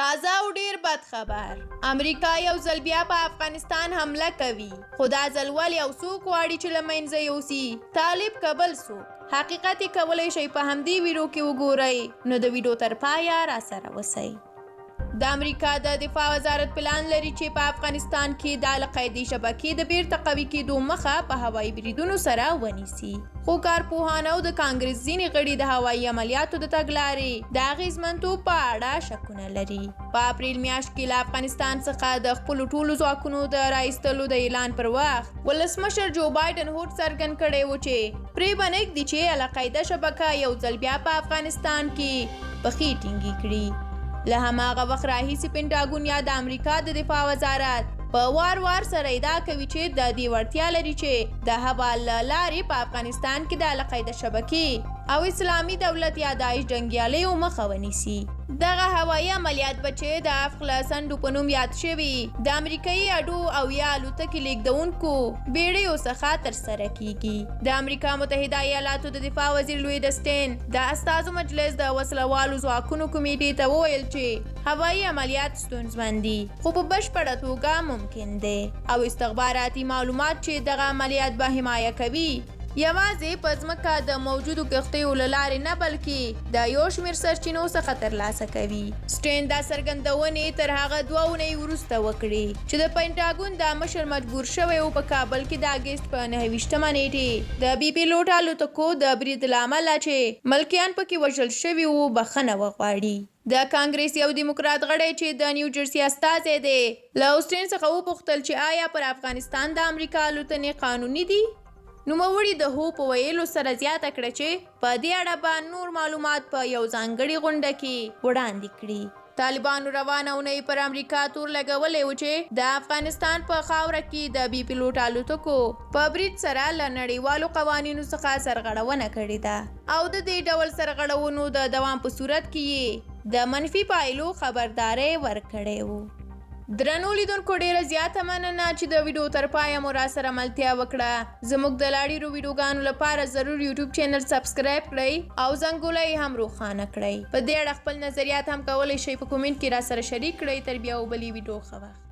تازه او ډیر بد خبر امریکا یو ځل بیا په افغانستان حمله کوي خو دا ځل ولې او څوک غواړي چې له منځه یوسي طالب کبل څوک حقیقت یې کولی شئ په همدې ویډیو کې وګورئ نو د ویډیو تر پایه راسره اوسئ د امریکا د دفاع وزارت پلان لري چې په افغانستان کې د القاعدې شبکې د بیرته قوي کېدو مخه په هوایي بریدونو سره ونیسي خو کارپوهان او د کانګرس ځینې غړي د هوایي عملیاتو د تګلارې د اغېزمنتوب په اړه شکونه لري په اپریل میاشت کې له افغانستان څخه د خپلو ټولو ځواکونو د راایستلو د اعلان پر وخت ولسمشر جو بایډن هوډ څرګند کړی و چې پرې به نږدي چې القاعده شبکه یو ځل بیا په افغانستان کې پښې ټینګې کړي له هماغه وخت راهیسې پینټاګون یا د امریکا د دفاع وزارت په وار سره ادعا کوي چې د دې وړتیا لري چې د هوا له لارې په افغانستان کې د القاعده شبکې او اسلامي دولت یا داعش جنګیالیو مخه ونیسي دغه هوایي عملیات به چې د افغلا سنډو په نوم یاد شوي د امریکایي اډو او یا الوتکې لیږدونکو بیړیو څخه ترسره کیږي د امریکا متحده ایالاتو د دفاع وزیر لوی ډسټین د استازو مجلس د وسلوالو ځواکونو کمیټې ته وویل چې هوایي عملیات ستونزمن دي خو په بشپړه توګه ممکن دی او استخباراتي معلومات چې دغه عملیات به حمایه کوي یوازې په ځمکه د موجودو کښتیو له لارې نه بلکې د یو شمېر سرچینو څخه ترلاسه کوي سټین دا څرګندونې تر هغه 2 اونۍ وروسته وکړې چې د پینټاګون د مشر مجبور شوی و په کابل کې د اګست په 29مه نیټې د بي پیلوټ الوتکو د برید له امله چې ملکیان پکې وژل شوي وو بخښنه وغواړي د کانګرس یو دیموکرات غړی چې د نیو جرسي استازی دی له اوسټین څخه وپوښتل چې آیا پر افغانستان د امریکا الوتنې قانوني دي نوموړي د هو په ویلو سره زیاته کړه چې په دې اړه به نور معلومات په یو ځانګړي غونډه کې وړاندې کړي طالبانو روانه اونۍ پر امریکا تور لګولی و چې د افغانستان په خاوره کې د بي پیلوټ الوتکو په برید سره له نړیوالو قوانینو څخه سرغړونه کړې ده او د دې ډول سرغړونو د دوام په صورت کې یې د منفي پایلو خبرداری ورکړی و درنو لیدونکو ډیره زیاته مننه چې د ویډیو تر پایه مو راسره ملتیا وکړه زموږ د لاړیرو ویډیوګانو لپاره ضرور یوټیوب چینل سبسکرایب کړئ او زنګوله هم روښانه کړئ په دې اړه خپل نظریات هم کولی شئ په کومنټ کې راسره شریک کړئ تر بیا بلې ویډیو ښه وخت